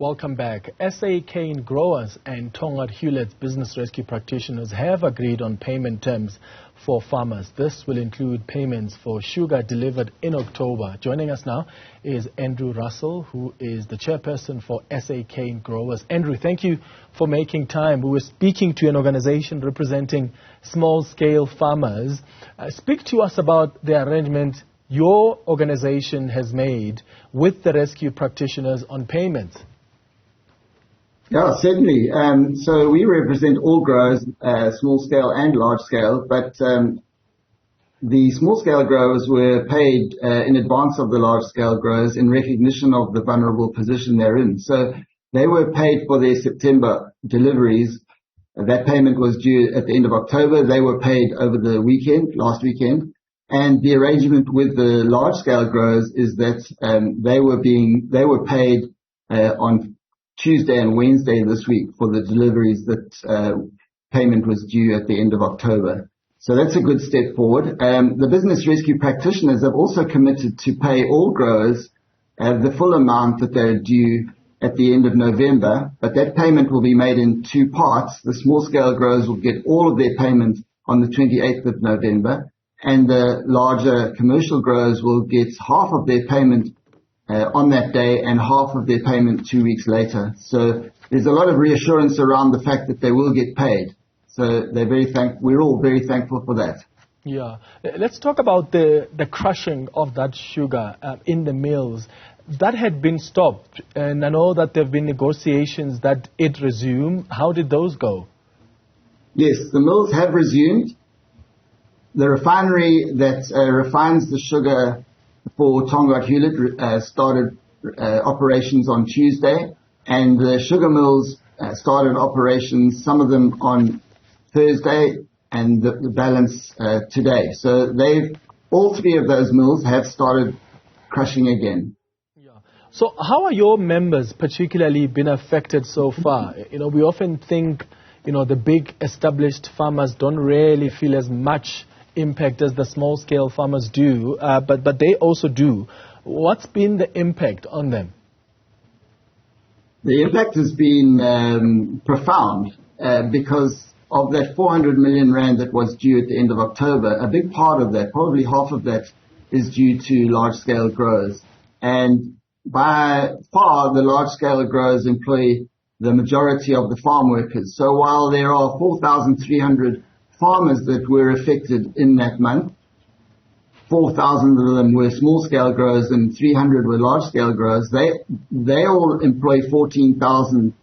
Welcome back. SA Canegrowers and Tongaat Hewlett's business rescue practitioners have agreed on payment terms for farmers. This will include payments for sugar delivered in October. Joining us now is Andrew Russell, who is the chairperson for SA Canegrowers. Andrew, thank you for making time. We were speaking to an organization representing small-scale farmers. Speak to us about the arrangement your organization has made with the rescue practitioners on payments. Yeah, certainly. So we represent all growers, small scale and large scale, but the small scale growers were paid in advance of the large scale growers in recognition of the vulnerable position they're in. So they were paid for their September deliveries. That payment was due at the end of October. They were paid over the weekend, last weekend. And the arrangement with the large scale growers is that they were paid on Tuesday and Wednesday this week for the deliveries that payment was due at the end of October. So that's a good step forward. The business rescue practitioners have also committed to pay all growers the full amount that they're due at the end of November, but that payment will be made in two parts. The small scale growers will get all of their payment on the 28th of November, and the larger commercial growers will get half of their payment on that day and half of their payment 2 weeks later. So there's a lot of reassurance around the fact that they will get paid. So we're all very thankful for that. Yeah. Let's talk about the crushing of that sugar in the mills. That had been stopped, and I know that there have been negotiations that it resumed. How did those go? Yes, the mills have resumed. The refinery that refines the sugar for Tongaat Hewlett started operations on Tuesday, and the sugar mills started operations, some of them on Thursday and the balance today. So all three of those mills have started crushing again. Yeah. So how are your members particularly been affected so far? We often think, the big established farmers don't really feel as much impact as the small-scale farmers do, but they also do. What's been the impact on them? The impact has been profound because of that 400 million rand that was due at the end of October. A big part of that, probably half of that, is due to large-scale growers. And by far, the large-scale growers employ the majority of the farm workers. So while there are 4,300 farmers that were affected in that month, 4,000 of them were small-scale growers and 300 were large-scale growers. They all employ 14,000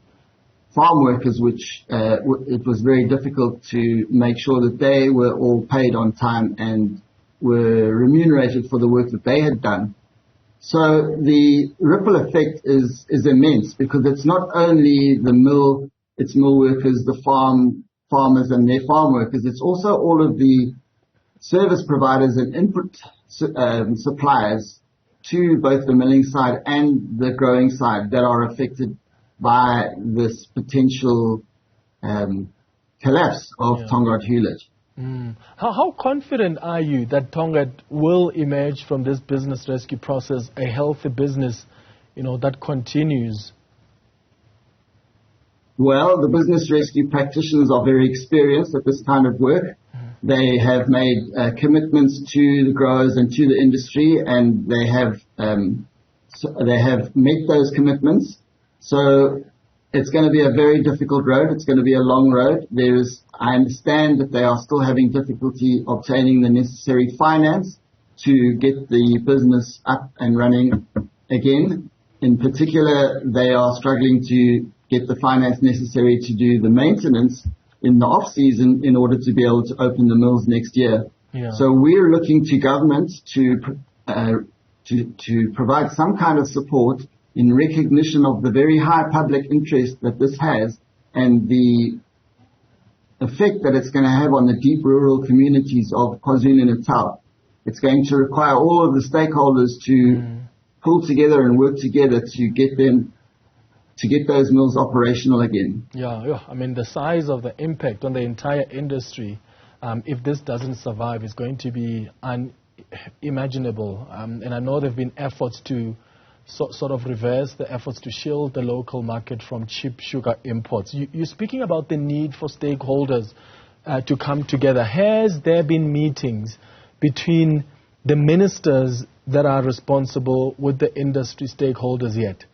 farm workers, which it was very difficult to make sure that they were all paid on time and were remunerated for the work that they had done. So the ripple effect is immense, because it's not only it's mill workers, the farmers and their farm workers. It's also all of the service providers and input suppliers to both the milling side and the growing side that are affected by this potential collapse of Tongaat Hewlett. How confident are you that Tongaat will emerge from this business rescue process a healthy business, that continues? Well, the business rescue practitioners are very experienced at this kind of work. They have made commitments to the growers and to the industry, and they have met those commitments. So it's going to be a very difficult road. It's going to be a long road. I understand that they are still having difficulty obtaining the necessary finance to get the business up and running again. In particular, they are struggling to get the finance necessary to do the maintenance in the off-season in order to be able to open the mills next year. Yeah. So we're looking to government to provide some kind of support in recognition of the very high public interest that this has and the effect that it's going to have on the deep rural communities of KwaZulu-Natal. It's going to require all of the stakeholders to pull together and work together to get those mills operational again. Yeah. I mean, the size of the impact on the entire industry, if this doesn't survive, is going to be unimaginable. And I know there have been efforts to sort of reverse the efforts to shield the local market from cheap sugar imports. You're speaking about the need for stakeholders to come together. Has there been meetings between the ministers that are responsible with the industry stakeholders yet?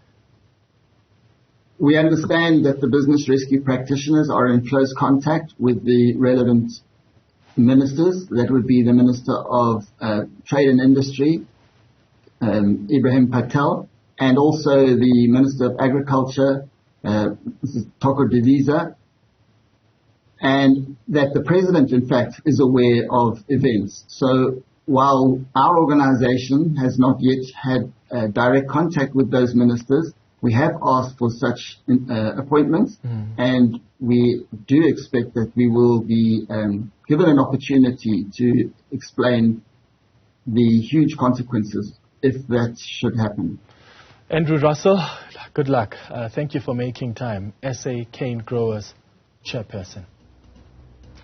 We understand that the business rescue practitioners are in close contact with the relevant ministers. That would be the Minister of Trade and Industry, Ibrahim Patel, and also the Minister of Agriculture, Mrs. Toko Diviza, and that the President, in fact, is aware of events. So while our organization has not yet had direct contact with those ministers, we have asked for such appointments, and we do expect that we will be given an opportunity to explain the huge consequences if that should happen. Andrew Russell, good luck. Thank you for making time. SA Cane Growers Chairperson.